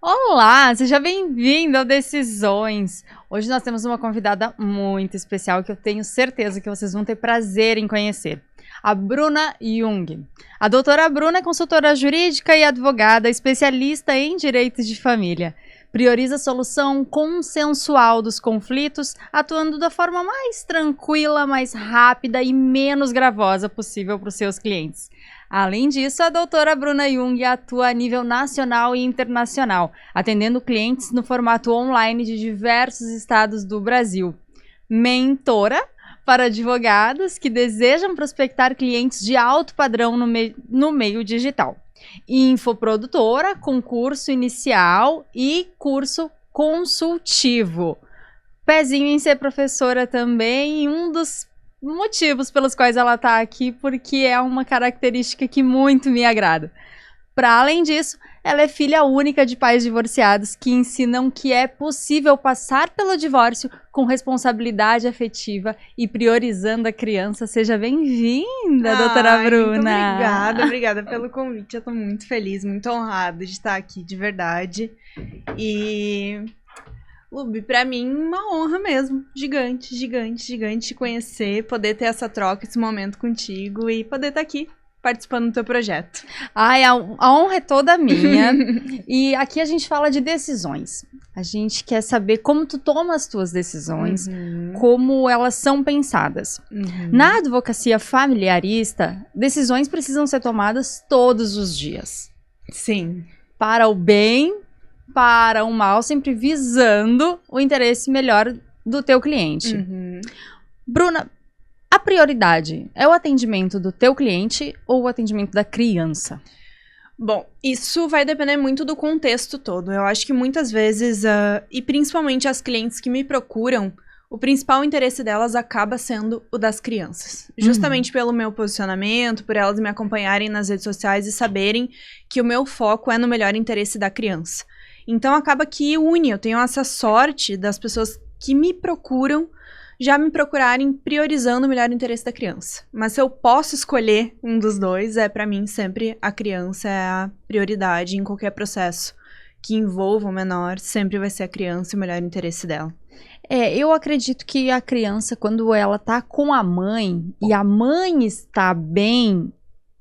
Olá, seja bem-vindo ao Decisões. Hoje nós temos uma convidada muito especial que eu tenho certeza que vocês vão ter prazer em conhecer. A Bruna Jung. A doutora Bruna é consultora jurídica e advogada, especialista em direitos de família. Prioriza a solução consensual dos conflitos, atuando da forma mais tranquila, mais rápida e menos gravosa possível para os seus clientes. Além disso, a doutora Bruna Jung atua a nível nacional e internacional, atendendo clientes no formato online de diversos estados do Brasil. Mentora para advogados que desejam prospectar clientes de alto padrão no meio digital. Infoprodutora com curso inicial e curso consultivo. Pezinho em ser professora também, e um dos motivos pelos quais ela está aqui, porque é uma característica que muito me agrada. Para além disso, ela é filha única de pais divorciados que ensinam que é possível passar pelo divórcio com responsabilidade afetiva e priorizando a criança. Seja bem-vinda, doutora Bruna. Muito obrigada pelo convite. Eu estou muito feliz, muito honrada de estar aqui, de verdade. E, Lubi, para mim, uma honra mesmo. Gigante, gigante, gigante te conhecer, poder ter essa troca, esse momento contigo e poder estar aqui participando do teu projeto. Ai, a honra é toda minha. E aqui a gente fala de decisões. A gente quer saber como tu toma as tuas decisões, como elas são pensadas. Na advocacia familiarista, decisões precisam ser tomadas todos os dias. Sim. Para o bem, para o mal, sempre visando o interesse melhor do teu cliente. Bruna, a prioridade é o atendimento do teu cliente ou o atendimento da criança? Bom, isso vai depender muito do contexto todo. Eu acho que muitas vezes, e principalmente as clientes que me procuram, o principal interesse delas acaba sendo o das crianças. Justamente pelo meu posicionamento, por elas me acompanharem nas redes sociais e saberem que o meu foco é no melhor interesse da criança. Então acaba que une, eu tenho essa sorte das pessoas que me procuram já me procurarem priorizando o melhor interesse da criança. Mas se eu posso escolher um dos dois, para mim sempre a criança é a prioridade em qualquer processo que envolva o menor, sempre vai ser a criança e o melhor interesse dela. Eu acredito que a criança, quando ela tá com a mãe e a mãe está bem,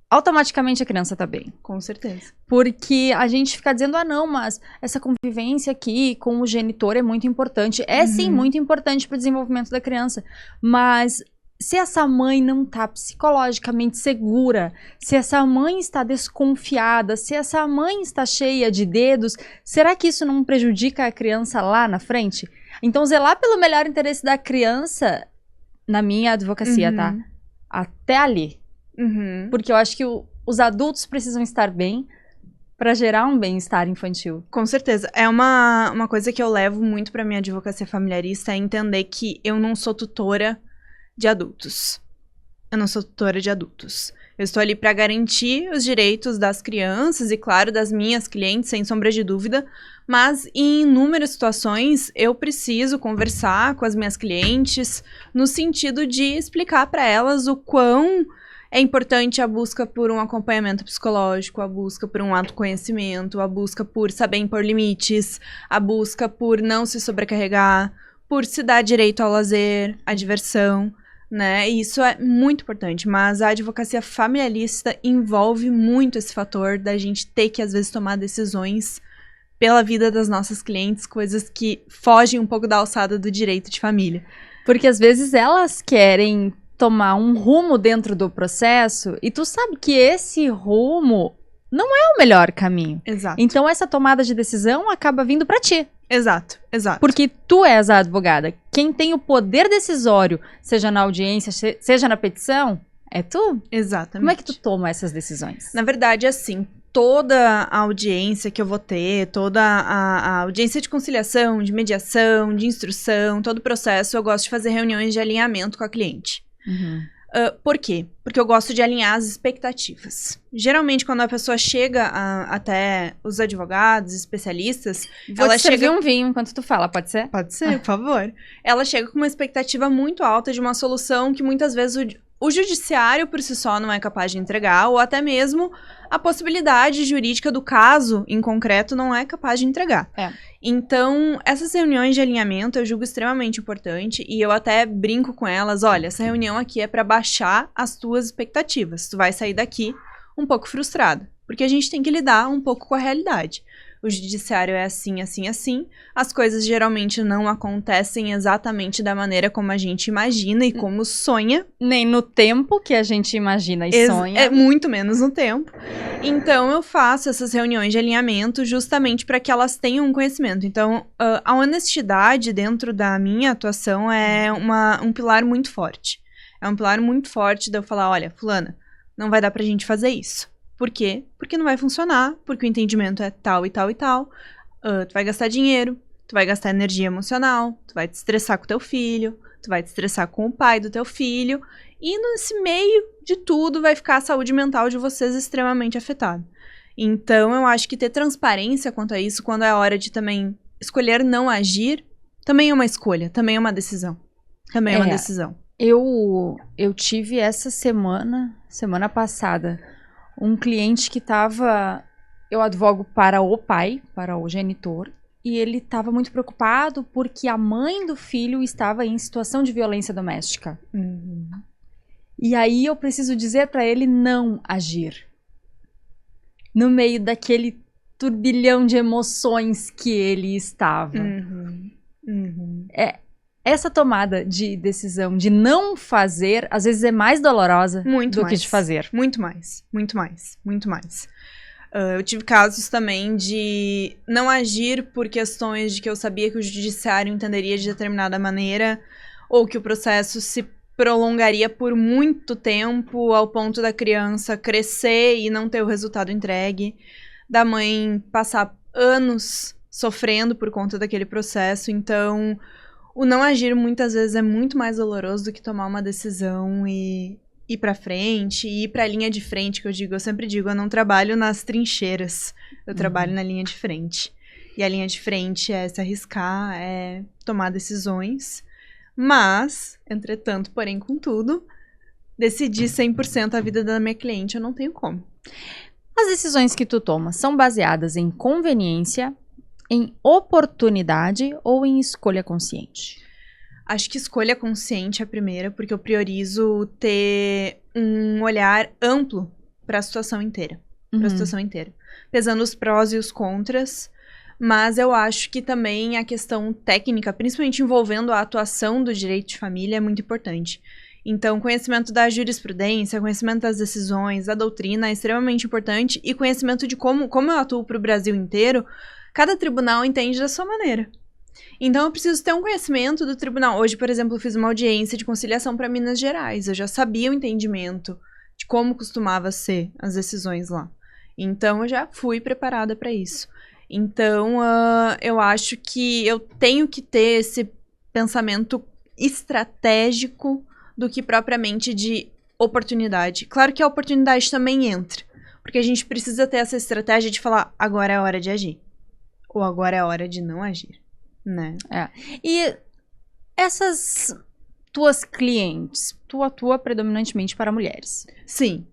automaticamente a criança tá bem. Com certeza. Porque a gente fica dizendo, não, mas essa convivência aqui com o genitor é muito importante. Sim, muito importante para o desenvolvimento da criança. Mas se essa mãe não tá psicologicamente segura, se essa mãe está desconfiada, se essa mãe está cheia de dedos, será que isso não prejudica a criança lá na frente? Então, zelar pelo melhor interesse da criança, na minha advocacia, tá? Até ali. Porque eu acho que os adultos precisam estar bem para gerar um bem-estar infantil. Com certeza. É uma coisa que eu levo muito para minha advocacia familiarista, é entender que eu não sou tutora de adultos. Eu não sou tutora de adultos. Eu estou ali para garantir os direitos das crianças e, claro, das minhas clientes, sem sombra de dúvida, mas em inúmeras situações eu preciso conversar com as minhas clientes no sentido de explicar para elas o quão é importante a busca por um acompanhamento psicológico, a busca por um autoconhecimento, a busca por saber impor limites, a busca por não se sobrecarregar, por se dar direito ao lazer, à diversão, né? E isso é muito importante, mas a advocacia familiarista envolve muito esse fator da gente ter que, às vezes, tomar decisões pela vida das nossas clientes, coisas que fogem um pouco da alçada do direito de família. Porque, às vezes, elas querem tomar um rumo dentro do processo e tu sabe que esse rumo não é o melhor caminho. Exato. Então essa tomada de decisão acaba vindo pra ti. Exato, exato. Porque tu és a advogada. Quem tem o poder decisório, seja na audiência, seja na petição, é tu. Exatamente. Como é que tu toma essas decisões? Na verdade, assim, toda a audiência que eu vou ter, toda a audiência de conciliação, de mediação, de instrução, todo o processo, eu gosto de fazer reuniões de alinhamento com a cliente. Por quê? Porque eu gosto de alinhar as expectativas. Geralmente, quando a pessoa chega até os advogados, especialistas... Vou te servir um vinho enquanto tu fala, pode ser? Pode ser, por favor. Ela chega com uma expectativa muito alta de uma solução que muitas vezes o judiciário por si só não é capaz de entregar, ou até mesmo a possibilidade jurídica do caso em concreto não é capaz de entregar. Então, essas reuniões de alinhamento eu julgo extremamente importante e eu até brinco com elas, olha, essa reunião aqui é para baixar as tuas expectativas. Tu vai sair daqui um pouco frustrado, porque a gente tem que lidar um pouco com a realidade. O judiciário é assim, assim, assim. As coisas geralmente não acontecem exatamente da maneira como a gente imagina e como sonha. Nem no tempo que a gente imagina e sonha. É muito menos no tempo. Então, eu faço essas reuniões de alinhamento justamente para que elas tenham um conhecimento. Então, a honestidade dentro da minha atuação é um pilar muito forte. É um pilar muito forte de eu falar, olha, fulana, não vai dar pra gente fazer isso. Por quê? Porque não vai funcionar, porque o entendimento é tal e tal e tal. Tu vai gastar dinheiro, tu vai gastar energia emocional, tu vai te estressar com teu filho, tu vai te estressar com o pai do teu filho. E nesse meio de tudo vai ficar a saúde mental de vocês extremamente afetada. Então, eu acho que ter transparência quanto a isso, quando é a hora de também escolher não agir, também é uma escolha, também é uma decisão. Também é uma decisão. Eu tive essa semana passada, um cliente que eu advogo para o pai, para o genitor, e ele estava muito preocupado porque a mãe do filho estava em situação de violência doméstica. E aí eu preciso dizer para ele não agir. No meio daquele turbilhão de emoções que ele estava. Essa tomada de decisão de não fazer, às vezes é mais dolorosa do que de fazer. Muito mais, muito mais, muito mais. Eu tive casos também de não agir por questões de que eu sabia que o judiciário entenderia de determinada maneira, ou que o processo se prolongaria por muito tempo, ao ponto da criança crescer e não ter o resultado entregue, da mãe passar anos sofrendo por conta daquele processo. Então, o não agir muitas vezes é muito mais doloroso do que tomar uma decisão e ir pra frente, e ir pra linha de frente, que eu sempre digo, eu não trabalho nas trincheiras, eu trabalho na linha de frente. E a linha de frente é se arriscar, é tomar decisões, mas, entretanto, porém, contudo, decidir 100% a vida da minha cliente, eu não tenho como. As decisões que tu toma são baseadas em conveniência, em oportunidade ou em escolha consciente? Acho que escolha consciente é a primeira, porque eu priorizo ter um olhar amplo para a situação inteira. Pesando os prós e os contras. Mas eu acho que também a questão técnica, principalmente envolvendo a atuação do direito de família, é muito importante. Então, conhecimento da jurisprudência, conhecimento das decisões, da doutrina é extremamente importante. E conhecimento de como eu atuo para o Brasil inteiro, cada tribunal entende da sua maneira. Então, eu preciso ter um conhecimento do tribunal. Hoje, por exemplo, eu fiz uma audiência de conciliação para Minas Gerais. Eu já sabia o entendimento de como costumava ser as decisões lá. Então, eu já fui preparada para isso. Então, eu acho que eu tenho que ter esse pensamento estratégico do que propriamente de oportunidade. Claro que a oportunidade também entra, porque a gente precisa ter essa estratégia de falar, agora é a hora de agir. Ou agora é a hora de não agir, né? E essas tuas clientes, tu atua predominantemente para mulheres. Sim.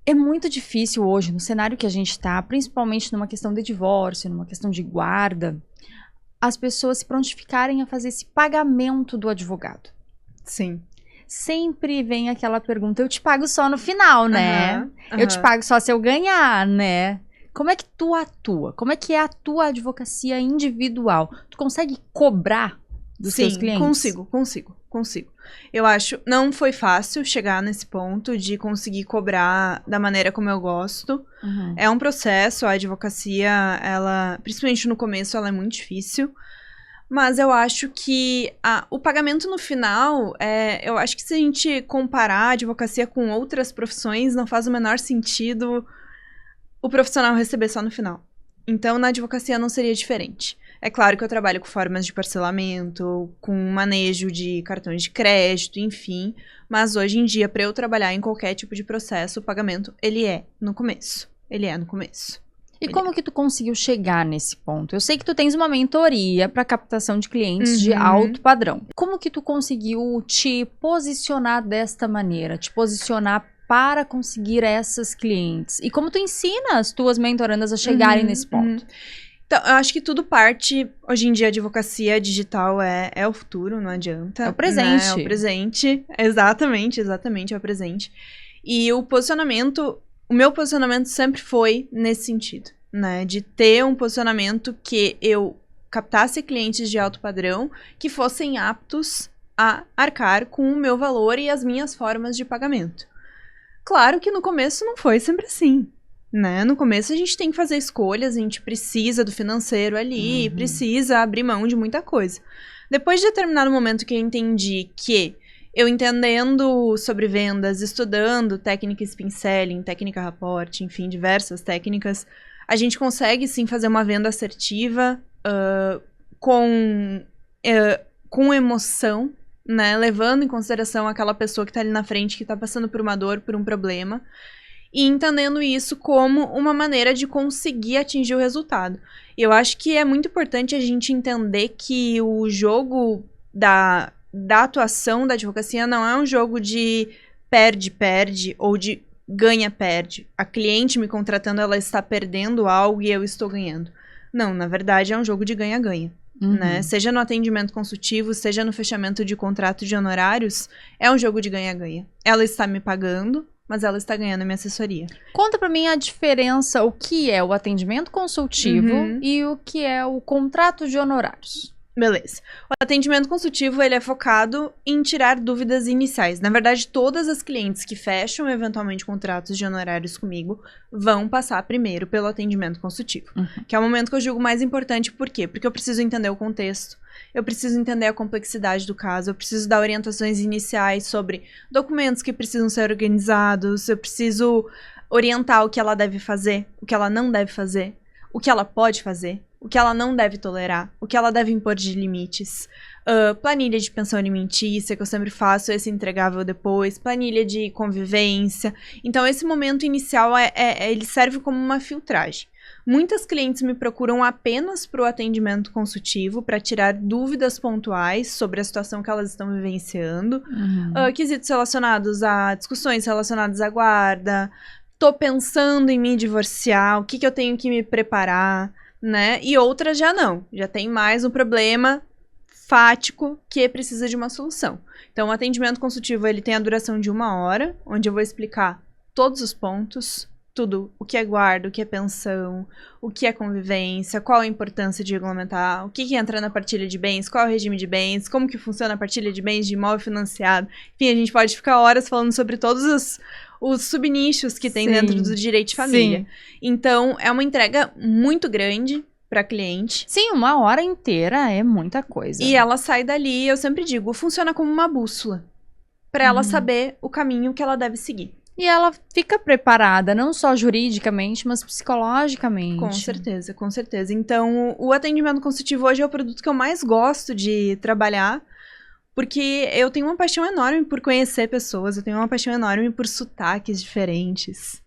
É muito difícil hoje, no cenário que a gente está, principalmente numa questão de divórcio, numa questão de guarda, as pessoas se prontificarem a fazer esse pagamento do advogado. Sim. Sempre vem aquela pergunta, eu te pago só no final, né? Eu te pago só se eu ganhar, né? Como é que tu atua? Como é que é a tua advocacia individual? Tu consegue cobrar dos teus clientes? Sim, consigo. Eu acho, não foi fácil chegar nesse ponto de conseguir cobrar da maneira como eu gosto. É um processo, a advocacia, ela, principalmente no começo, ela é muito difícil. Mas eu acho que o pagamento no final, eu acho que se a gente comparar a advocacia com outras profissões, não faz o menor sentido o profissional receber só no final. Então, na advocacia não seria diferente. É claro que eu trabalho com formas de parcelamento, com manejo de cartões de crédito, enfim. Mas hoje em dia, para eu trabalhar em qualquer tipo de processo, o pagamento, ele é no começo. E como que tu conseguiu chegar nesse ponto? Eu sei que tu tens uma mentoria para captação de clientes de alto padrão. Como que tu conseguiu te posicionar desta maneira? Te posicionar para conseguir essas clientes? E como tu ensina as tuas mentorandas a chegarem nesse ponto? Então, eu acho que tudo parte... Hoje em dia, a advocacia digital é o futuro, não adianta. É o presente. Né? É o presente. Exatamente, é o presente. E o meu posicionamento sempre foi nesse sentido, né? De ter um posicionamento que eu captasse clientes de alto padrão que fossem aptos a arcar com o meu valor e as minhas formas de pagamento. Claro que no começo não foi sempre assim, né? No começo a gente tem que fazer escolhas, a gente precisa do financeiro ali, precisa abrir mão de muita coisa. Depois de determinado momento que eu entendi que eu entendendo sobre vendas, estudando técnica spin selling, técnica rapport, enfim, diversas técnicas, a gente consegue sim fazer uma venda assertiva com emoção, né? Levando em consideração aquela pessoa que está ali na frente, que está passando por uma dor, por um problema, e entendendo isso como uma maneira de conseguir atingir o resultado. E eu acho que é muito importante a gente entender que o jogo da atuação da advocacia não é um jogo de perde-perde ou de ganha-perde. A cliente me contratando, ela está perdendo algo e eu estou ganhando. Não, na verdade é um jogo de ganha-ganha. Né? Seja no atendimento consultivo, seja no fechamento de contrato de honorários, é um jogo de ganha-ganha. Ela está me pagando, mas ela está ganhando a minha assessoria. Conta pra mim a diferença, o que é o atendimento consultivo e o que é o contrato de honorários. Beleza. O atendimento consultivo, ele é focado em tirar dúvidas iniciais. Na verdade, todas as clientes que fecham eventualmente contratos de honorários comigo vão passar primeiro pelo atendimento consultivo, que é o momento que eu julgo mais importante. Por quê? Porque eu preciso entender o contexto, eu preciso entender a complexidade do caso, eu preciso dar orientações iniciais sobre documentos que precisam ser organizados, eu preciso orientar o que ela deve fazer, o que ela não deve fazer, o que ela pode fazer, o que ela não deve tolerar, o que ela deve impor de limites, planilha de pensão alimentícia, que eu sempre faço, esse entregável depois, planilha de convivência. Então, esse momento inicial, ele serve como uma filtragem. Muitas clientes me procuram apenas para o atendimento consultivo, para tirar dúvidas pontuais sobre a situação que elas estão vivenciando, quesitos relacionados a discussões relacionadas à guarda, tô pensando em me divorciar, o que eu tenho que me preparar, né? E outras já não. Já tem mais um problema fático que precisa de uma solução. Então, o atendimento consultivo, ele tem a duração de 1 hora, onde eu vou explicar todos os pontos, tudo, o que é guarda, o que é pensão, o que é convivência, qual a importância de regulamentar, o que entra na partilha de bens, qual é o regime de bens, como que funciona a partilha de bens de imóvel financiado. Enfim, a gente pode ficar horas falando sobre todos os subnichos que tem dentro do direito de família. Então, é uma entrega muito grande para cliente. Sim, 1 hora inteira é muita coisa. E ela sai dali, eu sempre digo, funciona como uma bússola, para ela saber o caminho que ela deve seguir. E ela fica preparada, não só juridicamente, mas psicologicamente. Com certeza, com certeza. Então, o atendimento consultivo hoje é o produto que eu mais gosto de trabalhar, porque eu tenho uma paixão enorme por conhecer pessoas, eu tenho uma paixão enorme por sotaques diferentes,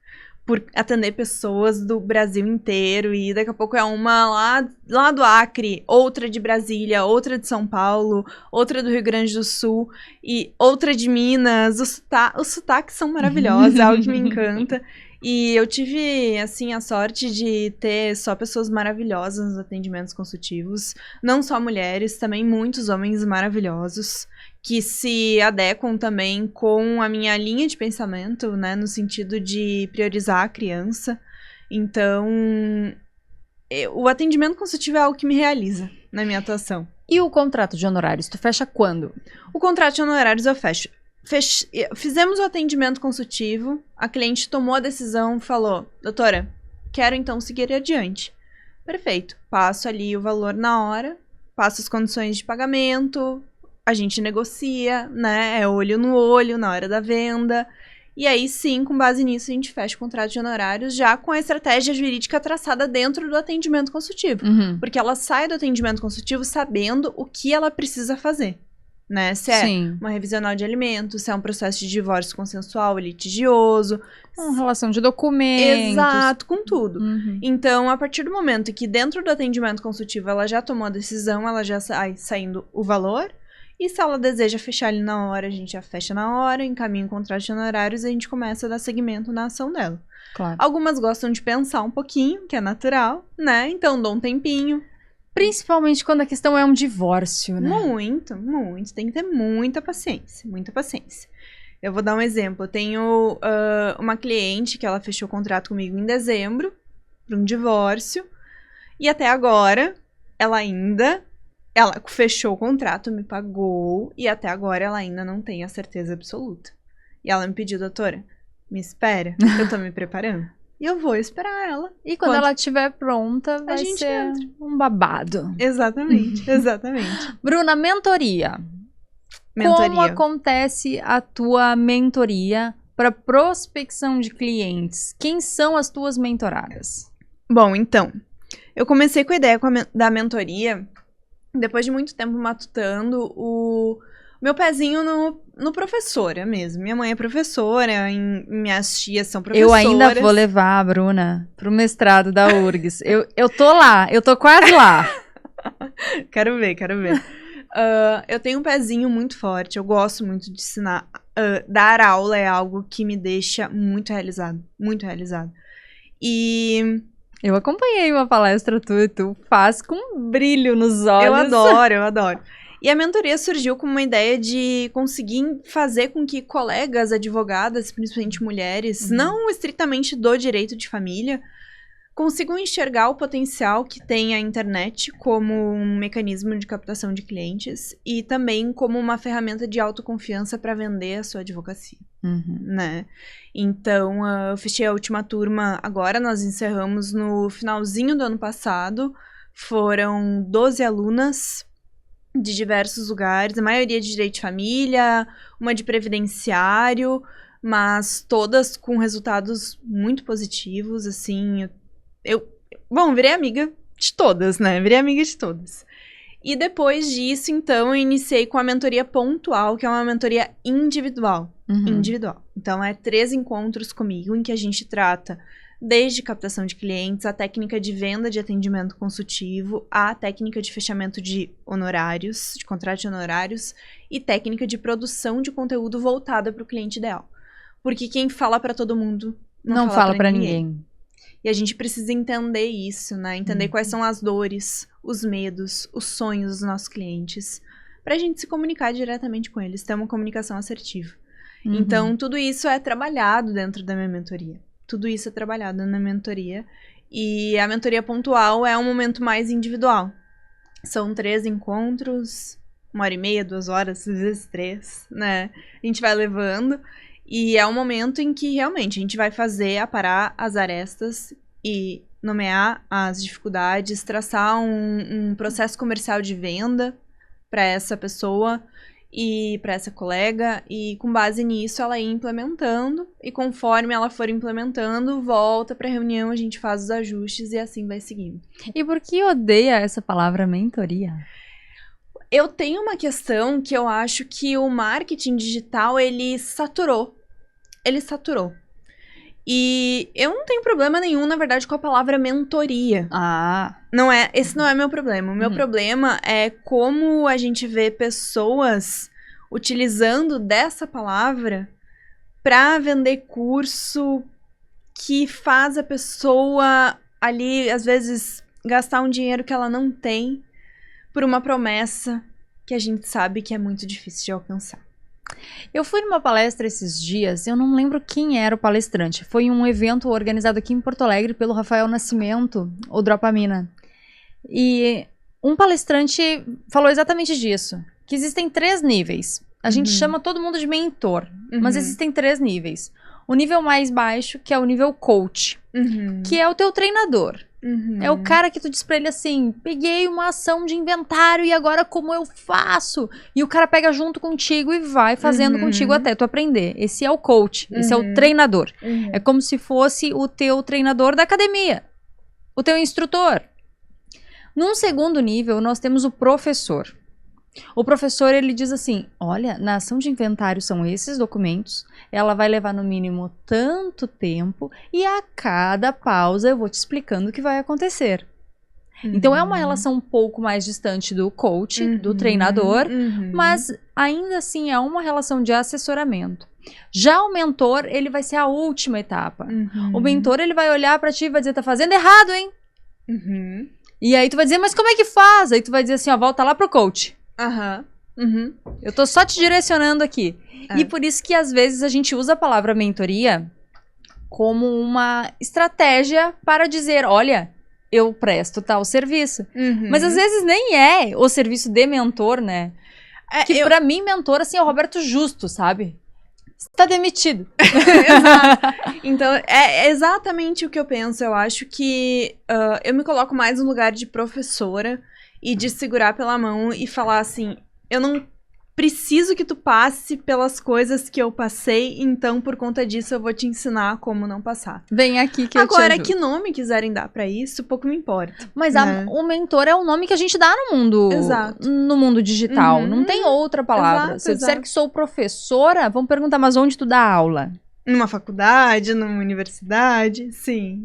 por atender pessoas do Brasil inteiro, e daqui a pouco é uma lá do Acre, outra de Brasília, outra de São Paulo, outra do Rio Grande do Sul, e outra de Minas. Os sotaques são maravilhosos, é algo que me encanta. E eu tive, assim, a sorte de ter só pessoas maravilhosas nos atendimentos consultivos, não só mulheres, também muitos homens maravilhosos, que se adequam também com a minha linha de pensamento, né, no sentido de priorizar a criança. Então, o atendimento consultivo é algo que me realiza na minha atuação. E o contrato de honorários, tu fecha quando? O contrato de honorários eu fecho. Fizemos o atendimento consultivo, a cliente tomou a decisão, falou, doutora, quero então seguir adiante. Perfeito, passo ali o valor na hora, passo as condições de pagamento, a gente negocia, né, é olho no olho na hora da venda, e aí sim, com base nisso, a gente fecha o contrato de honorários já com a estratégia jurídica traçada dentro do atendimento consultivo, porque ela sai do atendimento consultivo sabendo o que ela precisa fazer. né? Se é Sim. uma revisional de alimentos, se é um processo de divórcio consensual e litigioso. Uma relação de documentos. Exato, com tudo. Uhum. Então, a partir do momento que dentro do atendimento consultivo ela já tomou a decisão, ela já sai saindo o valor. E se ela deseja fechar ali na hora, a gente já fecha na hora, encaminha o contrato de honorários e a gente começa a dar seguimento na ação dela. Claro. Algumas gostam de pensar um pouquinho, que é natural, né? Então, dou um tempinho. Principalmente quando a questão é um divórcio, né? Muito, muito. Tem que ter muita paciência, muita paciência. Eu vou dar um exemplo. Eu tenho uma cliente que ela fechou o contrato comigo em dezembro, para um divórcio. E até agora, ela fechou o contrato, me pagou. E até agora, ela ainda não tem a certeza absoluta. E ela me pediu, doutora, me espera, eu tô me preparando. E eu vou esperar ela. E quando ela estiver pronta, vai gente ser entra. um babado. Exatamente, exatamente. Bruna, mentoria. Como acontece a tua mentoria para prospecção de clientes? Quem são as tuas mentoradas? Bom, então, eu comecei com a ideia da mentoria depois de muito tempo matutando o meu pezinho no professora mesmo. Minha mãe é professora, minhas tias são professoras. Eu ainda vou levar a Bruna pro mestrado da URGS. Eu tô lá, eu tô quase lá. Quero ver. Eu tenho um pezinho muito forte, eu gosto muito de ensinar. Dar aula é algo que me deixa muito realizado, muito realizado. E eu acompanhei uma palestra tua e tu faz com brilho nos olhos. Eu adoro. E a mentoria surgiu como uma ideia de conseguir fazer com que colegas advogadas, principalmente mulheres, não estritamente do direito de família, consigam enxergar o potencial que tem a internet como um mecanismo de captação de clientes e também como uma ferramenta de autoconfiança para vender a sua advocacia, né? Então, eu fechei a última turma agora, nós encerramos no finalzinho do ano passado, foram 12 alunas de diversos lugares, a maioria de direito de família, uma de previdenciário, mas todas com resultados muito positivos, assim. Bom, virei amiga de todas, né? Virei amiga de todas. E depois disso, então, eu iniciei com a mentoria pontual, que é uma mentoria individual. Individual. Então, é 3 encontros comigo, em que a gente trata desde captação de clientes, a técnica de venda de atendimento consultivo, a técnica de fechamento de honorários, de contrato de honorários, e técnica de produção de conteúdo voltada para o cliente ideal. Porque quem fala para todo mundo não fala para ninguém. E a gente precisa entender isso, né? Entender quais são as dores, os medos, os sonhos dos nossos clientes, pra gente se comunicar diretamente com eles, ter uma comunicação assertiva. Então, tudo isso é trabalhado dentro da minha mentoria. Tudo isso é trabalhado na mentoria. E a mentoria pontual é um momento mais individual. São 3 encontros, 1h30, 2 horas, às vezes 3, né? A gente vai levando. E é um momento em que realmente a gente vai aparar as arestas e nomear as dificuldades, traçar um processo comercial de venda para essa pessoa e para essa colega, e com base nisso ela ir implementando, e conforme ela for implementando, volta para a reunião, a gente faz os ajustes e assim vai seguindo. E por que odeia essa palavra mentoria? Eu tenho uma questão que eu acho que o marketing digital, ele saturou. E eu não tenho problema nenhum, na verdade, com a palavra mentoria. Esse não é meu problema. O meu problema é como a gente vê pessoas utilizando dessa palavra para vender curso que faz a pessoa ali, às vezes, gastar um dinheiro que ela não tem por uma promessa que a gente sabe que é muito difícil de alcançar. Eu fui numa palestra esses dias, eu não lembro quem era o palestrante. Foi um evento organizado aqui em Porto Alegre pelo Rafael Nascimento, o Dropamina. E um palestrante falou exatamente disso, que existem 3 níveis. A gente chama todo mundo de mentor, mas existem 3 níveis. O nível mais baixo, que é o nível coach, que é o teu treinador. É o cara que tu diz pra ele assim, peguei uma ação de inventário e agora como eu faço? E o cara pega junto contigo e vai fazendo contigo até tu aprender. Esse é o coach, esse é o treinador. É como se fosse o teu treinador da academia, o teu instrutor. Num segundo nível, nós temos o professor. O professor, ele diz assim, olha, na ação de inventário são esses documentos, ela vai levar no mínimo tanto tempo e a cada pausa eu vou te explicando o que vai acontecer. Então é uma relação um pouco mais distante do coach, do treinador, mas ainda assim é uma relação de assessoramento. Já o mentor, ele vai ser a última etapa. O mentor, ele vai olhar pra ti e vai dizer, tá fazendo errado, hein? E aí tu vai dizer, mas como é que faz? Aí tu vai dizer assim, ó, volta lá pro coach. Eu tô só te direcionando aqui. E por isso que às vezes a gente usa a palavra mentoria como uma estratégia para dizer, olha, eu presto tal serviço. Mas às vezes nem é o serviço de mentor, né? Que pra mim, mentor, assim, é o Roberto Justo, sabe? Está demitido. Exato. Então, é exatamente o que eu penso. Eu acho que eu me coloco mais no lugar de professora e de segurar pela mão e falar assim, eu não preciso que tu passe pelas coisas que eu passei, então por conta disso eu vou te ensinar como não passar. Vem aqui que eu te Agora, ajudo. que nome quiserem dar pra isso, pouco me importa. Mas né? o mentor é o nome que a gente dá no mundo, Exato. no mundo digital. Não tem outra palavra. Exato, Se eu disser exato. que sou professora, vão perguntar, mas onde tu dá aula? Numa faculdade, numa universidade, sim.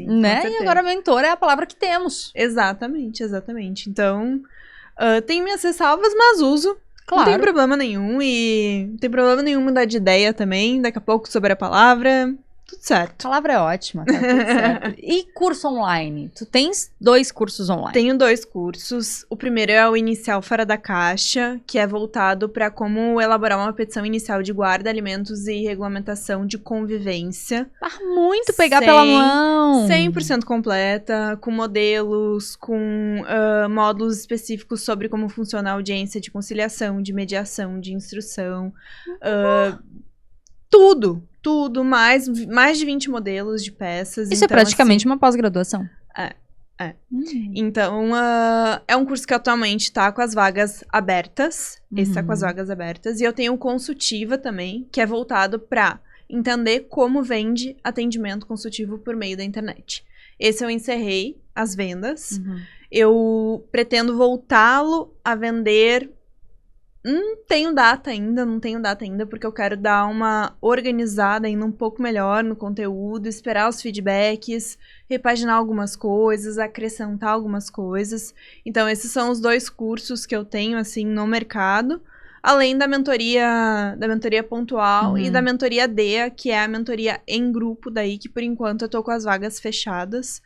com Né? E certeza. agora mentor é a palavra que temos. Exatamente. Então, tenho minhas ressalvas, mas uso. Claro. Não tem problema nenhum e não tem problema nenhum mudar de ideia também, daqui a pouco sobre a palavra, tudo certo. A palavra é ótima, tá tudo certo. E curso online? Tu tens 2 cursos online. Tenho 2 cursos. O primeiro é o Inicial Fora da Caixa, que é voltado para como elaborar uma petição inicial de guarda, alimentos e regulamentação de convivência. Muito pegar pela mão. 100% completa, com modelos, com módulos específicos sobre como funciona a audiência de conciliação, de mediação, de instrução. Tudo, mais de 20 modelos de peças. Isso então, é praticamente uma pós-graduação. É. Então, é um curso que atualmente tá com as vagas abertas. Esse tá com as vagas abertas. E eu tenho consultiva também, que é voltado pra entender como vende atendimento consultivo por meio da internet. Esse eu encerrei as vendas. Eu pretendo voltá-lo a vender. Não tenho data ainda, porque eu quero dar uma organizada ainda um pouco melhor no conteúdo, esperar os feedbacks, repaginar algumas coisas, acrescentar algumas coisas. Então, esses são os 2 cursos que eu tenho, assim, no mercado, além da mentoria pontual e da mentoria DEA, que é a mentoria em grupo daí, que por enquanto eu tô com as vagas fechadas.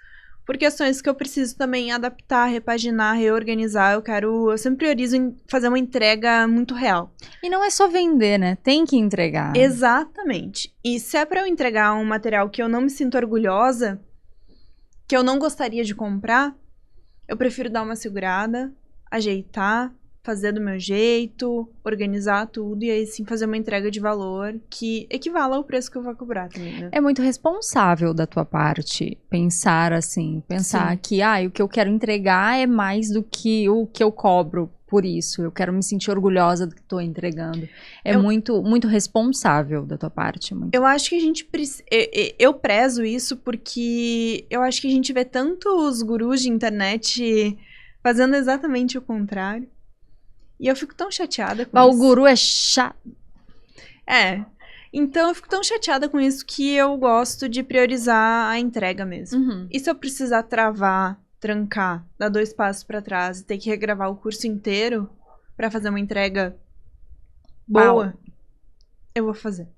Por questões que eu preciso também adaptar, repaginar, reorganizar. Eu sempre priorizo em fazer uma entrega muito real. E não é só vender, né? Tem que entregar. Exatamente. E se é pra eu entregar um material que eu não me sinto orgulhosa, que eu não gostaria de comprar, eu prefiro dar uma segurada, ajeitar, fazer do meu jeito, organizar tudo e aí sim fazer uma entrega de valor que equivala ao preço que eu vou cobrar também, né? É muito responsável da tua parte pensar assim, Sim. que o que eu quero entregar é mais do que o que eu cobro por isso. Eu quero me sentir orgulhosa do que estou entregando. É muito, muito responsável da tua parte. Muito. Eu acho que a gente eu prezo isso porque eu acho que a gente vê tantos gurus de internet fazendo exatamente o contrário. E eu fico tão chateada com isso. O guru é chato. Então eu fico tão chateada com isso que eu gosto de priorizar a entrega mesmo. E se eu precisar travar, trancar, dar 2 passos pra trás e ter que regravar o curso inteiro pra fazer uma entrega boa, eu vou fazer.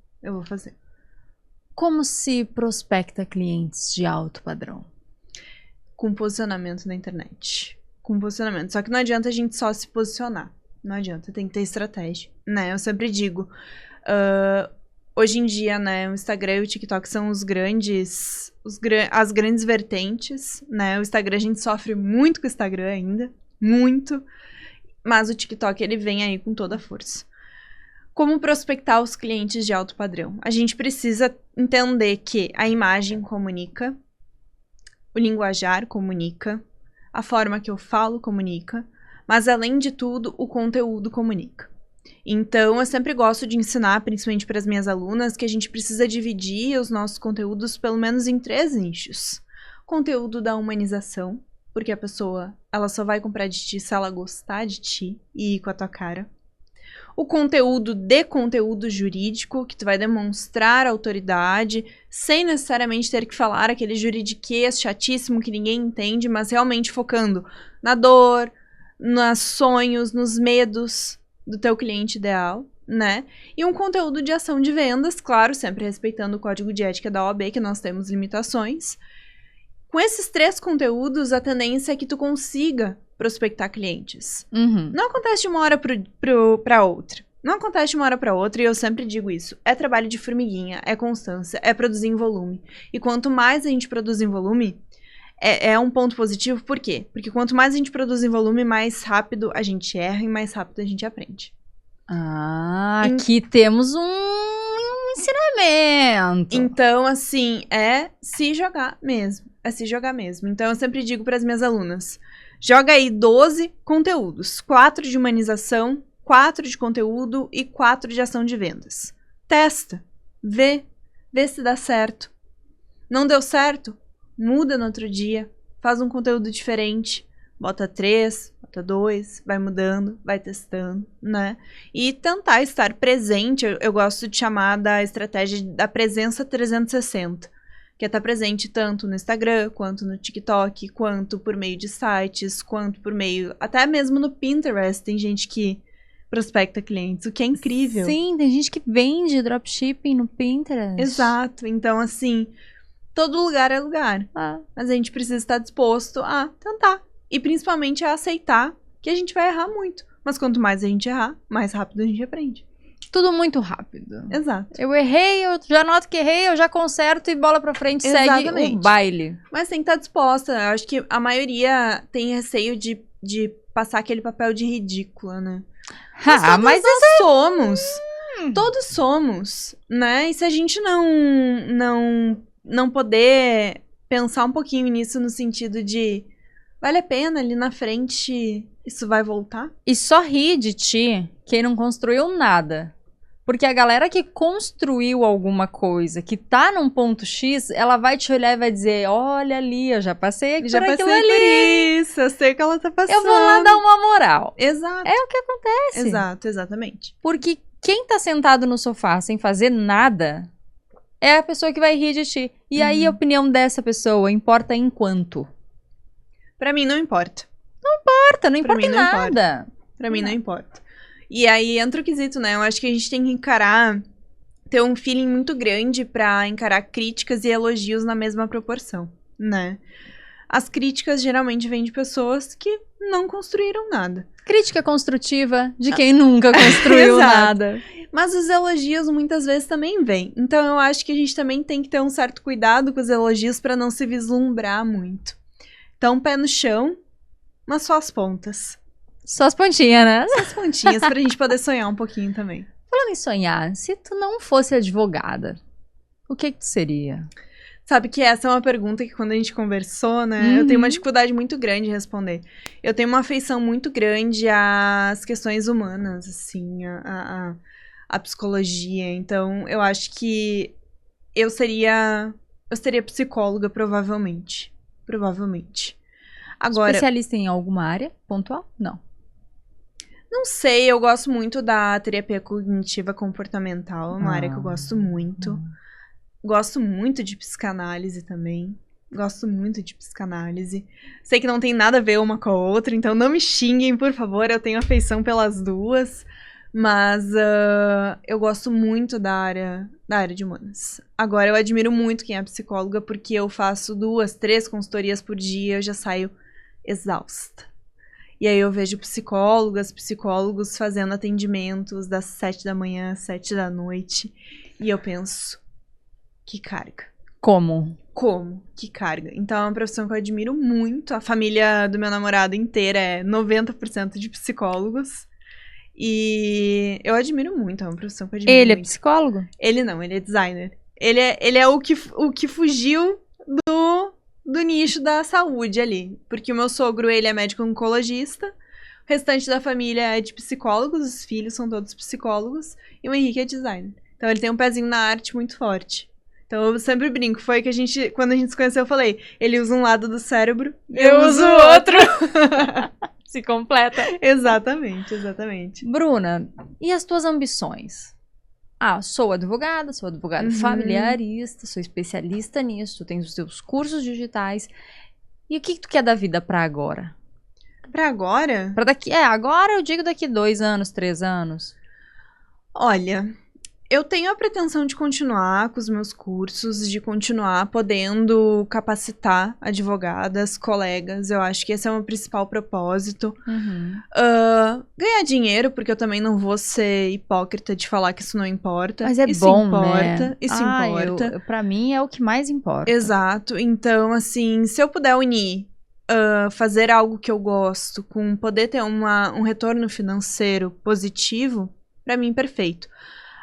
Como se prospecta clientes de alto padrão? Com posicionamento na internet. Só que não adianta a gente só se posicionar. Não adianta, tem que ter estratégia, né? Eu sempre digo, hoje em dia, né, o Instagram e o TikTok são as grandes vertentes, né? O Instagram, a gente sofre muito com o Instagram ainda, muito, mas o TikTok, ele vem aí com toda a força. Como prospectar os clientes de alto padrão? A gente precisa entender que a imagem comunica, o linguajar comunica, a forma que eu falo comunica, mas, além de tudo, o conteúdo comunica. Então, eu sempre gosto de ensinar, principalmente para as minhas alunas, que a gente precisa dividir os nossos conteúdos pelo menos em 3 nichos. Conteúdo da humanização, porque a pessoa ela só vai comprar de ti se ela gostar de ti e ir com a tua cara. O conteúdo de conteúdo jurídico, que tu vai demonstrar autoridade, sem necessariamente ter que falar aquele juridiquês chatíssimo que ninguém entende, mas realmente focando na dor, nos sonhos, nos medos do teu cliente ideal, né? E um conteúdo de ação de vendas, claro, sempre respeitando o código de ética da OAB, que nós temos limitações. Com esses 3 conteúdos, a tendência é que tu consiga prospectar clientes. Não acontece de uma hora pra outra. Não acontece de uma hora pra outra, e eu sempre digo isso. É trabalho de formiguinha, é constância, é produzir em volume. E quanto mais a gente produz em volume, é um ponto positivo. Por quê? Porque quanto mais a gente produz em volume, mais rápido a gente erra e mais rápido a gente aprende. Aqui temos um ensinamento. Então, assim, é se jogar mesmo. É se jogar mesmo. Então, eu sempre digo para as minhas alunas, joga aí 12 conteúdos. 4 de humanização, 4 de conteúdo e 4 de ação de vendas. Testa. Vê se dá certo. Não deu certo? Muda no outro dia. Faz um conteúdo diferente. Bota 3, bota 2, vai mudando, vai testando, né? E tentar estar presente, eu gosto de chamar da estratégia da presença 360, que é estar presente tanto no Instagram, quanto no TikTok, quanto por meio de sites, quanto por meio, até mesmo no Pinterest, tem gente que prospecta clientes, o que é incrível. Sim, tem gente que vende dropshipping no Pinterest. Exato, então assim, todo lugar é lugar, mas a gente precisa estar disposto a tentar. E principalmente a aceitar que a gente vai errar muito. Mas quanto mais a gente errar, mais rápido a gente aprende. Tudo muito rápido. Exato. Eu errei, eu já noto que errei, eu já conserto e bola pra frente, segue o baile. Mas tem que estar disposta. Eu acho que a maioria tem receio de passar aquele papel de ridícula, né? Mas nós somos. Todos somos, né? E se a gente não poder pensar um pouquinho nisso no sentido de vale a pena ali na frente, isso vai voltar? E só ri de ti quem não construiu nada. Porque a galera que construiu alguma coisa, que tá num ponto X, ela vai te olhar e vai dizer, olha ali, eu já passei por aquilo ali. Por isso, eu sei o que ela tá passando. Eu vou lá dar uma moral. Exato. É o que acontece. Exato, exatamente. Porque quem tá sentado no sofá sem fazer nada é a pessoa que vai rir de ti. E aí a opinião dessa pessoa importa em quanto? Pra mim não importa. Não importa em nada. Pra mim não importa. E aí entra o quesito, né? Eu acho que a gente tem que ter um feeling muito grande pra encarar críticas e elogios na mesma proporção, né? As críticas geralmente vêm de pessoas que não construíram nada. Crítica construtiva de quem nunca construiu nada. Mas os elogios muitas vezes também vêm. Então eu acho que a gente também tem que ter um certo cuidado com os elogios pra não se vislumbrar muito. Então, pé no chão, mas só as pontas. Só as pontinhas, né? Só as pontinhas, pra gente poder sonhar um pouquinho também. Falando em sonhar, se tu não fosse advogada, o que tu seria? Sabe que essa é uma pergunta que quando a gente conversou, né, eu tenho uma dificuldade muito grande de responder. Eu tenho uma afeição muito grande às questões humanas, assim, à psicologia. Então, eu acho que eu seria psicóloga, provavelmente. Agora, especialista em alguma área pontual? Não. Não sei, eu gosto muito da terapia cognitiva comportamental, é uma área que eu gosto muito. Gosto muito de psicanálise também. Sei que não tem nada a ver uma com a outra, então não me xinguem, por favor, eu tenho afeição pelas duas. Mas eu gosto muito da área de humanas. Agora, eu admiro muito quem é psicóloga, porque eu faço 2, 3 consultorias por dia, eu já saio exausta. E aí eu vejo psicólogos fazendo atendimentos das 7 da manhã às 7 da noite. E eu penso, que carga. Como? Que carga. Então é uma profissão que eu admiro muito. A família do meu namorado inteira é 90% de psicólogos. E eu admiro muito, é uma profissão que eu admiro muito. Ele é psicólogo? Ele não, ele é designer. Ele é o que fugiu do nicho da saúde ali. Porque o meu sogro, ele é médico oncologista, o restante da família é de psicólogos, os filhos são todos psicólogos, e o Henrique é designer. Então ele tem um pezinho na arte muito forte. Então eu sempre brinco, foi que quando a gente se conheceu, eu falei, ele usa um lado do cérebro, Eu uso o outro. Se completa. Exatamente, exatamente. Bruna, e as tuas ambições? Sou advogada familiarista, sou especialista nisso, tu tens os teus cursos digitais. E o que tu quer da vida pra agora? Pra agora? Agora eu digo daqui 2 anos, 3 anos. Olha, eu tenho a pretensão de continuar com os meus cursos, de continuar podendo capacitar advogadas, colegas. Eu acho que esse é o meu principal propósito. Ganhar dinheiro, porque eu também não vou ser hipócrita de falar que isso não importa. Mas isso bom, importa, né? Isso importa. Pra mim é o que mais importa. Exato. Então, assim, se eu puder unir fazer algo que eu gosto com poder ter um retorno financeiro positivo, pra mim, perfeito.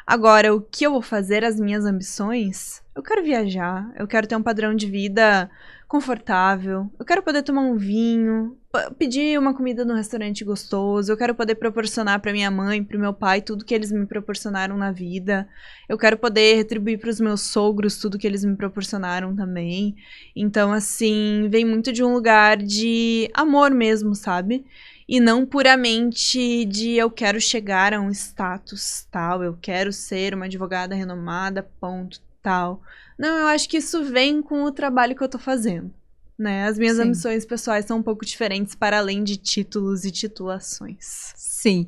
Agora, o que eu vou fazer, as minhas ambições? Eu quero viajar, eu quero ter um padrão de vida confortável, eu quero poder tomar um vinho, pedir uma comida num restaurante gostoso, eu quero poder proporcionar pra minha mãe, pro meu pai, tudo que eles me proporcionaram na vida. Eu quero poder retribuir pros meus sogros tudo que eles me proporcionaram também. Então, assim, vem muito de um lugar de amor mesmo, sabe? E não puramente de eu quero chegar a um status tal, eu quero ser uma advogada renomada, ponto, tal. Não, eu acho que isso vem com o trabalho que eu tô fazendo, né? As minhas ambições pessoais são um pouco diferentes para além de títulos e titulações. Sim.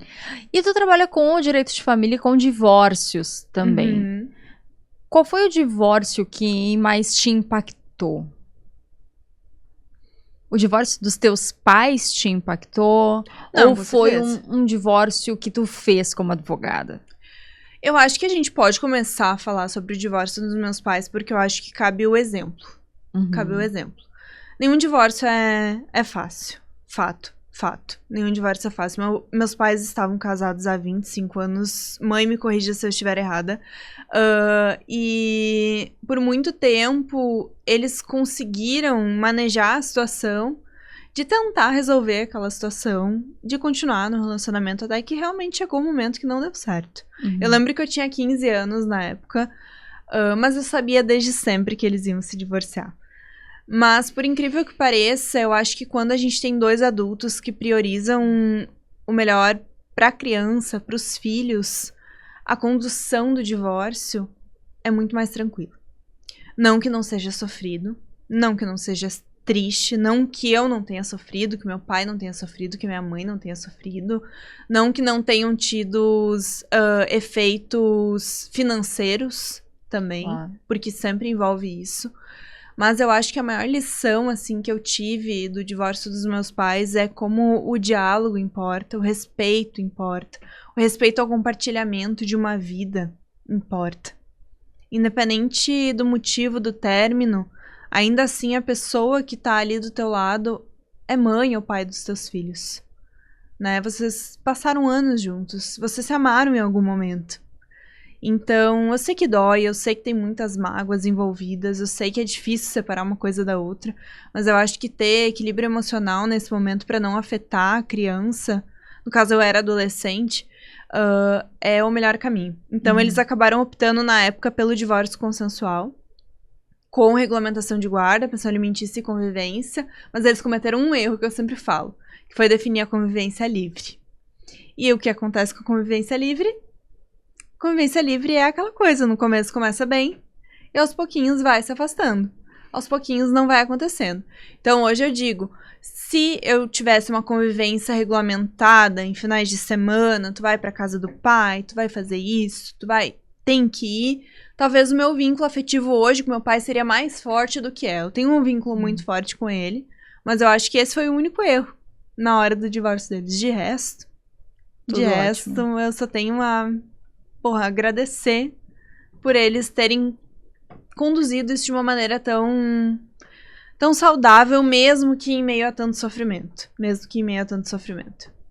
E tu trabalha com o direito de família e com divórcios também. Qual foi o divórcio que mais te impactou? O divórcio dos teus pais te impactou? Não, ou foi um divórcio que tu fez como advogada? Eu acho que a gente pode começar a falar sobre o divórcio dos meus pais, porque eu acho que cabe o exemplo. Cabe o exemplo. Nenhum divórcio é fácil. Fato. Nenhum divórcio é fácil. Meus pais estavam casados há 25 anos. Mãe, me corrija se eu estiver errada. E por muito tempo, eles conseguiram manejar a situação de tentar resolver aquela situação, de continuar no relacionamento, até que realmente chegou um momento que não deu certo. Eu lembro que eu tinha 15 anos na época, mas eu sabia desde sempre que eles iam se divorciar. Mas, por incrível que pareça, eu acho que quando a gente tem 2 adultos que priorizam o melhor para a criança, para os filhos, a condução do divórcio é muito mais tranquilo. Não que não seja sofrido, não que não seja triste, não que eu não tenha sofrido, que meu pai não tenha sofrido, que minha mãe não tenha sofrido, não que não tenham tido efeitos financeiros também, porque sempre envolve isso. Mas eu acho que a maior lição, assim, que eu tive do divórcio dos meus pais é como o diálogo importa, o respeito importa. O respeito ao compartilhamento de uma vida importa. Independente do motivo do término, ainda assim a pessoa que tá ali do teu lado é mãe ou pai dos teus filhos. Né? Vocês passaram anos juntos, vocês se amaram em algum momento. Então, eu sei que dói, eu sei que tem muitas mágoas envolvidas, eu sei que é difícil separar uma coisa da outra, mas eu acho que ter equilíbrio emocional nesse momento para não afetar a criança, no caso eu era adolescente, é o melhor caminho. Então, eles acabaram optando na época pelo divórcio consensual, com regulamentação de guarda, pensão alimentícia e convivência, mas eles cometeram um erro que eu sempre falo, que foi definir a convivência livre. E o que acontece com a convivência livre? Convivência livre é aquela coisa, no começo começa bem e aos pouquinhos vai se afastando. Aos pouquinhos não vai acontecendo. Então hoje eu digo, se eu tivesse uma convivência regulamentada em finais de semana, tu vai pra casa do pai, tu vai fazer isso, tem que ir, talvez o meu vínculo afetivo hoje com meu pai seria mais forte do que é. Eu tenho um vínculo muito forte com ele, mas eu acho que esse foi o único erro na hora do divórcio deles. De resto, eu só tenho agradecer por eles terem conduzido isso de uma maneira tão saudável, mesmo que em meio a tanto sofrimento.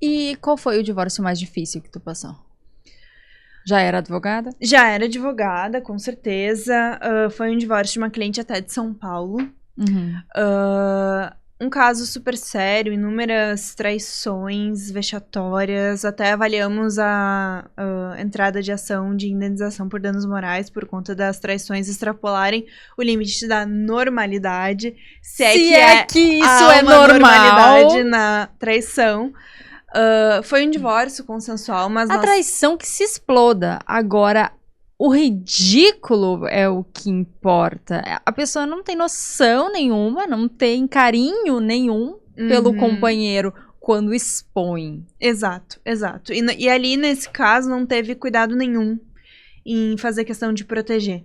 E qual foi o divórcio mais difícil que tu passou? Já era advogada? Já era advogada, com certeza. Foi um divórcio de uma cliente até de São Paulo. um caso super sério, inúmeras traições vexatórias, até avaliamos a entrada de ação de indenização por danos morais por conta das traições extrapolarem o limite da normalidade, se é que isso há é uma normal. normalidade na traição. Foi um divórcio consensual, mas A traição que se exploda. Agora, o ridículo é o que importa. A pessoa não tem noção nenhuma, não tem carinho nenhum pelo companheiro quando expõe. Exato. E ali, nesse caso, não teve cuidado nenhum em fazer questão de proteger.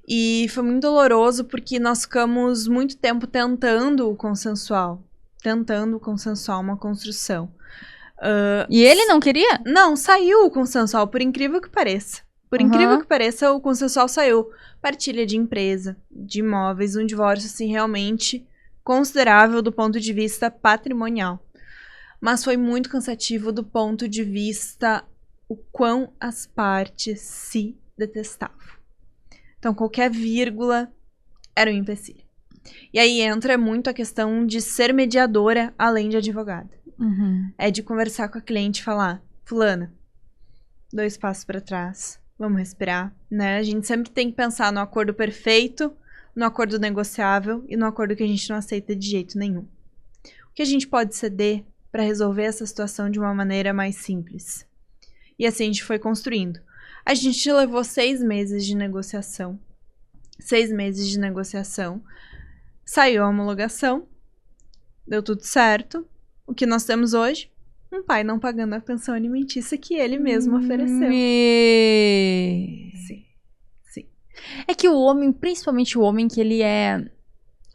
E foi muito doloroso porque nós ficamos muito tempo tentando consensual uma construção. E ele não queria? Não, saiu o consensual, por incrível que pareça. Por incrível que pareça, o consensual saiu. Partilha de empresa, de imóveis, um divórcio, assim, realmente considerável do ponto de vista patrimonial. Mas foi muito cansativo do ponto de vista o quão as partes se detestavam. Então, qualquer vírgula era um empecilho. E aí entra muito a questão de ser mediadora, além de advogada. É de conversar com a cliente e falar, fulana, 2 passos para trás, vamos respirar, né? A gente sempre tem que pensar no acordo perfeito, no acordo negociável e no acordo que a gente não aceita de jeito nenhum. O que a gente pode ceder para resolver essa situação de uma maneira mais simples? E assim a gente foi construindo. A gente levou 6 meses de negociação. 6 meses de negociação. Saiu a homologação. Deu tudo certo. O que nós temos hoje? Um pai não pagando a pensão alimentícia que ele mesmo ofereceu. Sim. É que o homem, principalmente o homem que ele é...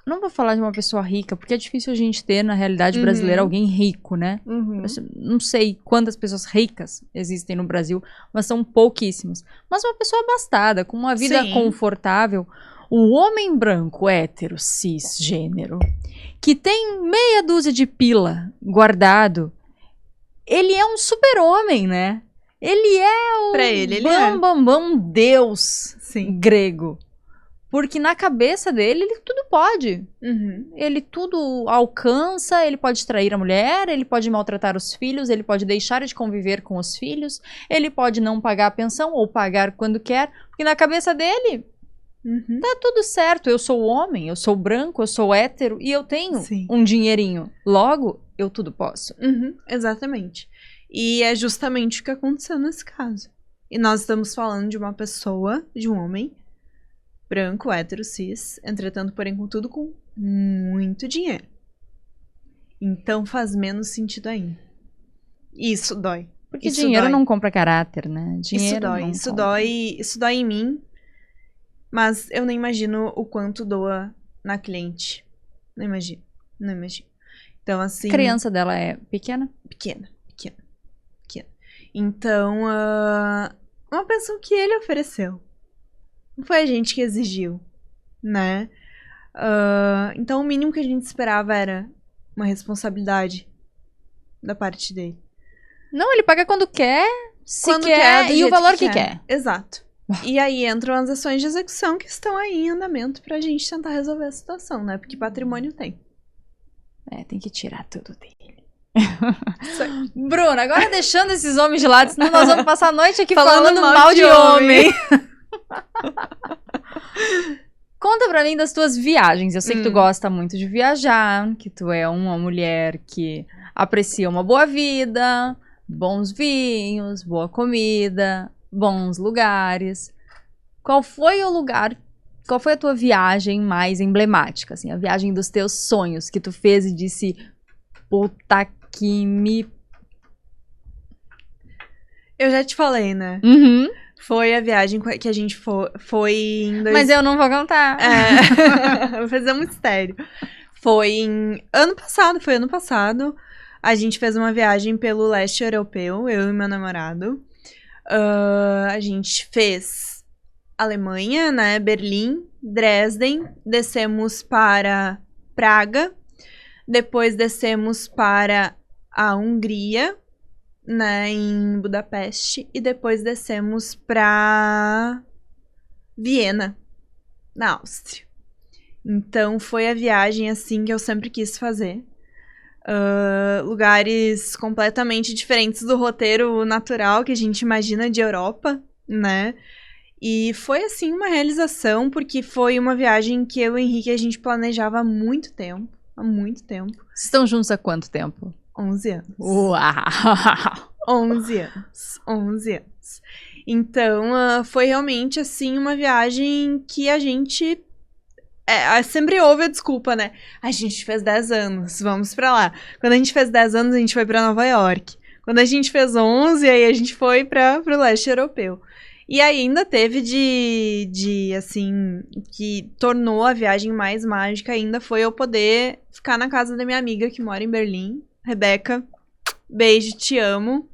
Não vou falar de uma pessoa rica, porque é difícil a gente ter, na realidade brasileira, alguém rico, né? Não sei quantas pessoas ricas existem no Brasil, mas são pouquíssimas. Mas uma pessoa abastada, com uma vida confortável. O homem branco, hétero, cisgênero, que tem meia dúzia de pila guardado, ele é um super-homem, né? Ele é o pra ele bambambam deus grego. Porque na cabeça dele, ele tudo pode. Ele tudo alcança, ele pode trair a mulher, ele pode maltratar os filhos, ele pode deixar de conviver com os filhos, ele pode não pagar a pensão ou pagar quando quer, porque na cabeça dele, tá tudo certo. Eu sou homem, eu sou branco, eu sou hétero e eu tenho um dinheirinho. Logo, eu tudo posso. Exatamente. E é justamente o que aconteceu nesse caso. E nós estamos falando de uma pessoa, de um homem branco, hétero, cis, entretanto, porém, contudo, com muito dinheiro. Então faz menos sentido ainda. Isso dói. Porque dinheiro não compra caráter, né? Dinheiro isso dói em mim, mas eu não imagino o quanto doa na cliente. Não imagino. Então, assim... A criança dela é pequena? Pequena. Então, uma pensão que ele ofereceu. Não foi a gente que exigiu, né? Então, o mínimo que a gente esperava era uma responsabilidade da parte dele. Não, ele paga quando quer, quando quer e o valor que quer. Exato. E aí entram as ações de execução que estão aí em andamento pra gente tentar resolver a situação, né? Porque patrimônio tem. Tem que tirar tudo dele. Bruna, agora deixando esses homens de lado, senão nós vamos passar a noite aqui falando mal de homem. Conta pra mim das tuas viagens. Eu sei que tu gosta muito de viajar, que tu é uma mulher que aprecia uma boa vida, bons vinhos, boa comida, bons lugares. Qual foi a tua viagem mais emblemática, assim, a viagem dos teus sonhos que tu fez e disse, puta que me... Eu já te falei, né? Foi a viagem que a gente foi em... Mas eu não vou contar. Vou fazer um mistério. Foi ano passado. A gente fez uma viagem pelo leste europeu, eu e meu namorado. A gente fez Alemanha, né? Berlim, Dresden. Descemos para Praga. Depois descemos para a Hungria, né, em Budapeste, e depois descemos para Viena, na Áustria. Então, foi a viagem, assim, que eu sempre quis fazer. Lugares completamente diferentes do roteiro natural que a gente imagina de Europa, né? E foi, assim, uma realização, porque foi uma viagem que eu e o Henrique, a gente planejava há muito tempo. Há muito tempo. Vocês estão juntos há quanto tempo? 11 anos. Uau! 11 anos. 11 anos. Então, foi realmente, assim, uma viagem que a gente... sempre houve a desculpa, né? A gente fez 10 anos, vamos pra lá. Quando a gente fez 10 anos, a gente foi pra Nova York. Quando a gente fez 11, aí a gente foi pro leste europeu. E ainda teve assim, que tornou a viagem mais mágica ainda foi eu poder ficar na casa da minha amiga que mora em Berlim, Rebeca. Beijo, te amo.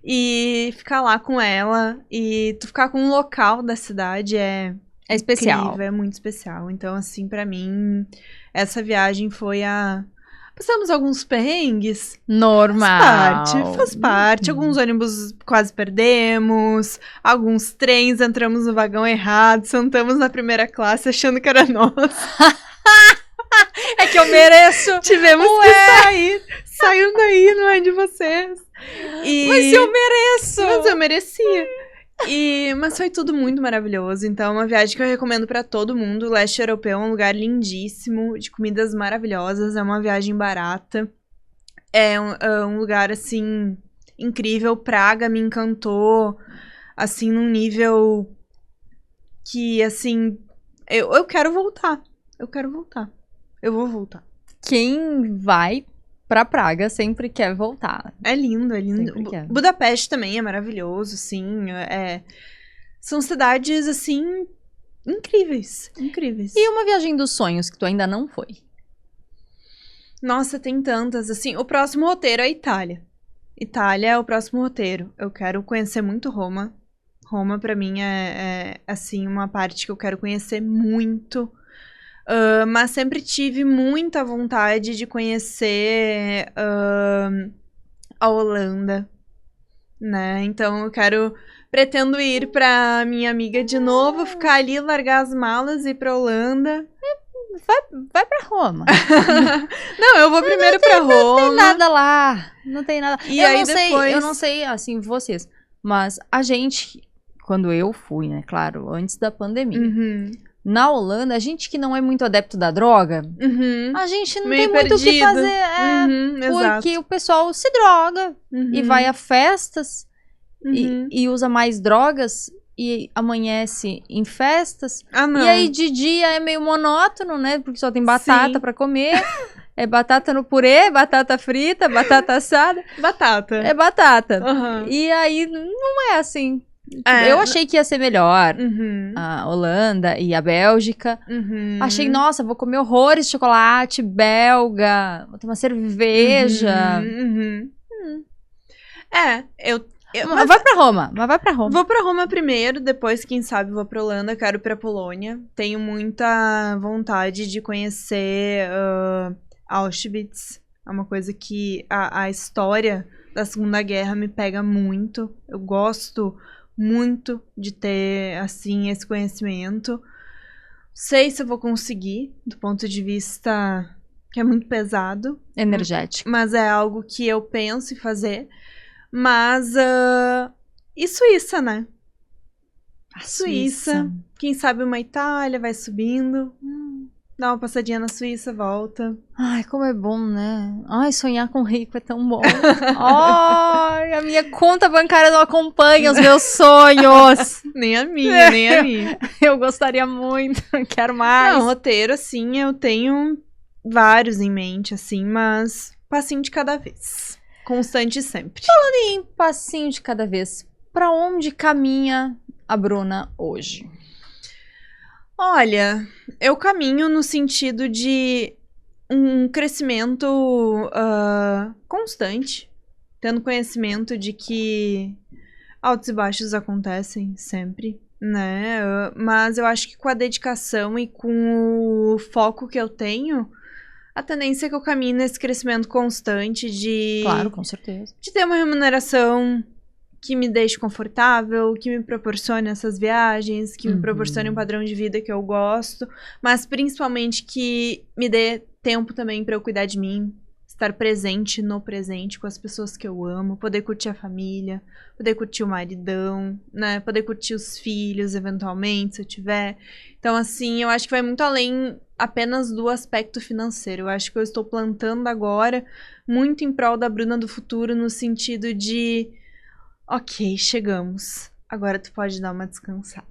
E ficar lá com ela e tu ficar com um local da cidade é especial. Incrível, é muito especial. Então, assim, pra mim, essa viagem foi Passamos alguns perrengues. Normal. Faz parte. Alguns ônibus quase perdemos. Alguns trens entramos no vagão errado. Sentamos na primeira classe achando que era nossa. É que eu mereço. Tivemos que sair. Saiam daí, não é de vocês. Mas eu mereço. Mas eu merecia. Mas foi tudo muito maravilhoso. Então, é uma viagem que eu recomendo pra todo mundo. O leste europeu é um lugar lindíssimo, de comidas maravilhosas. É uma viagem barata. É um lugar, assim, incrível. Praga me encantou, assim, num nível que, assim, eu quero voltar. Eu quero voltar. Eu vou voltar. Quem vai pra Praga sempre quer voltar. É lindo, é lindo. Budapeste também é maravilhoso, sim. São cidades, assim, incríveis. Incríveis. E uma viagem dos sonhos que tu ainda não foi? Nossa, tem tantas, assim. O próximo roteiro é a Itália. Itália é o próximo roteiro. Eu quero conhecer muito Roma. Roma, pra mim, assim, uma parte que eu quero conhecer muito. Mas sempre tive muita vontade de conhecer a Holanda, né? Então eu pretendo ir pra minha amiga de novo, ficar ali, largar as malas e ir pra Holanda. Vai pra Roma. Não, eu vou primeiro pra Roma. Não tem nada lá. Não tem nada. E aí depois... Eu não sei, assim, vocês. Mas a gente, quando eu fui, né? Claro, antes da pandemia. Uhum. Na Holanda, a gente que não é muito adepto da droga, a gente não tem muito o que fazer. Porque o pessoal se droga e vai a festas e usa mais drogas e amanhece em festas. Não. E aí de dia é meio monótono, né? Porque só tem batata pra comer. É batata no purê, batata frita, batata assada. Batata. É batata. E aí não é assim. Eu achei que ia ser melhor a Holanda e a Bélgica. Achei, nossa, vou comer horrores de chocolate belga, vou tomar cerveja. Mas vai pra Roma, Vou pra Roma primeiro, depois, quem sabe, vou pra Holanda, quero ir pra Polônia. Tenho muita vontade de conhecer Auschwitz. É uma coisa que a história da Segunda Guerra me pega muito. Eu gosto muito de ter, assim, esse conhecimento. Sei se eu vou conseguir, do ponto de vista que é muito pesado. Energético. Mas é algo que eu penso em fazer. Mas, e Suíça, né? A Suíça. Quem sabe uma Itália, vai subindo. Dá uma passadinha na Suíça, volta. Ai, como é bom, né? Ai, sonhar com rico é tão bom. Ai, a minha conta bancária não acompanha os meus sonhos. Nem a minha, nem a minha. Eu gostaria muito, quero mais. Não, roteiro, assim, eu tenho vários em mente, assim, mas passinho de cada vez. Constante sempre. Falando em passinho de cada vez, pra onde caminha a Bruna hoje? Olha, eu caminho no sentido de um crescimento constante, tendo conhecimento de que altos e baixos acontecem sempre, né? Mas eu acho que com a dedicação e com o foco que eu tenho, a tendência é que eu caminhe nesse crescimento constante de... Claro, com certeza. De ter uma remuneração que me deixe confortável, que me proporcione essas viagens, que me proporcione um padrão de vida que eu gosto, mas principalmente que me dê tempo também pra eu cuidar de mim, estar presente no presente com as pessoas que eu amo, poder curtir a família, poder curtir o maridão, né, poder curtir os filhos eventualmente, se eu tiver. Então, assim, eu acho que vai muito além apenas do aspecto financeiro. Eu acho que eu estou plantando agora muito em prol da Bruna do futuro, no sentido de: ok, chegamos. Agora tu pode dar uma descansada.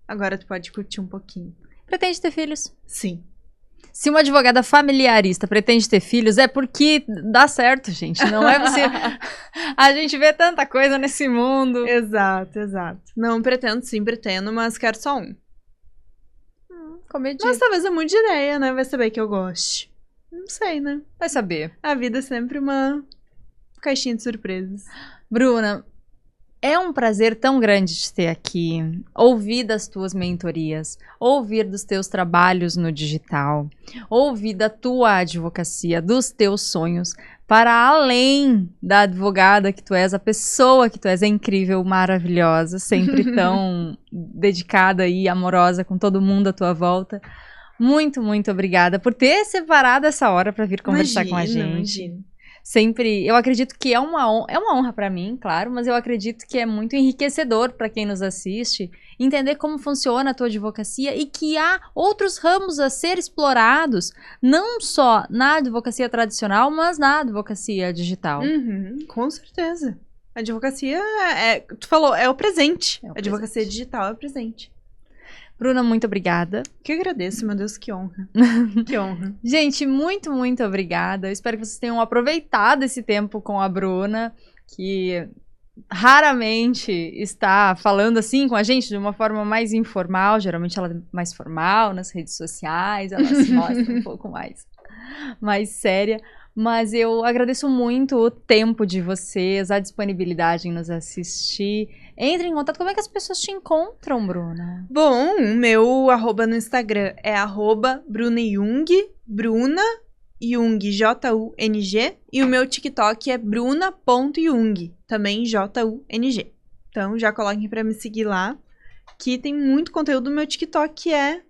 Agora tu pode curtir um pouquinho. Pretende ter filhos? Sim. Se uma advogada familiarista pretende ter filhos, é porque dá certo, gente. Não é possível. A gente vê tanta coisa nesse mundo. Exato, exato. Não pretendo, sim, pretendo, mas quero só um. Comedi. Mas talvez eu mude de ideia, né? Vai saber que eu goste. Não sei, né? Vai saber. A vida é sempre uma caixinha de surpresas. Bruna, é um prazer tão grande te ter aqui, ouvir das tuas mentorias, ouvir dos teus trabalhos no digital, ouvir da tua advocacia, dos teus sonhos, para além da advogada que tu és, a pessoa que tu és, é incrível, maravilhosa, sempre tão dedicada e amorosa com todo mundo à tua volta. Muito, muito obrigada por ter separado essa hora para vir conversar com a gente. Imagina. Sempre, eu acredito que é uma honra para mim, claro, mas eu acredito que é muito enriquecedor para quem nos assiste entender como funciona a tua advocacia e que há outros ramos a ser explorados, não só na advocacia tradicional, mas na advocacia digital. Com certeza. A advocacia tu falou, é o presente. É o A advocacia digital é o presente. Bruna, muito obrigada. Que agradeço, meu Deus, que honra. Que honra. Gente, muito, muito obrigada. Eu espero que vocês tenham aproveitado esse tempo com a Bruna, que raramente está falando assim com a gente de uma forma mais informal. Geralmente ela é mais formal nas redes sociais, ela se mostra um pouco mais séria. Mas eu agradeço muito o tempo de vocês, a disponibilidade em nos assistir. Entre em contato. Como é que as pessoas te encontram, Bruna? Bom, o meu @no Instagram é @BrunaJung, Bruna Jung, Jung. E o meu TikTok é bruna.jung, também Jung. Então já coloquem pra me seguir lá, que tem muito conteúdo no meu TikTok que é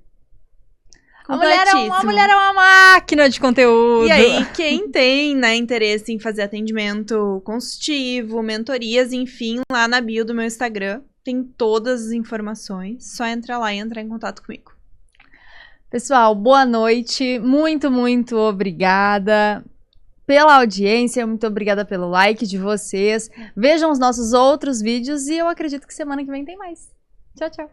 A mulher é uma máquina de conteúdo. E aí, quem tem, né, interesse em fazer atendimento consultivo, mentorias, enfim, lá na bio do meu Instagram, tem todas as informações. Só entra lá e entrar em contato comigo. Pessoal, boa noite. Muito, muito obrigada pela audiência. Muito obrigada pelo like de vocês. Vejam os nossos outros vídeos e eu acredito que semana que vem tem mais. Tchau, tchau.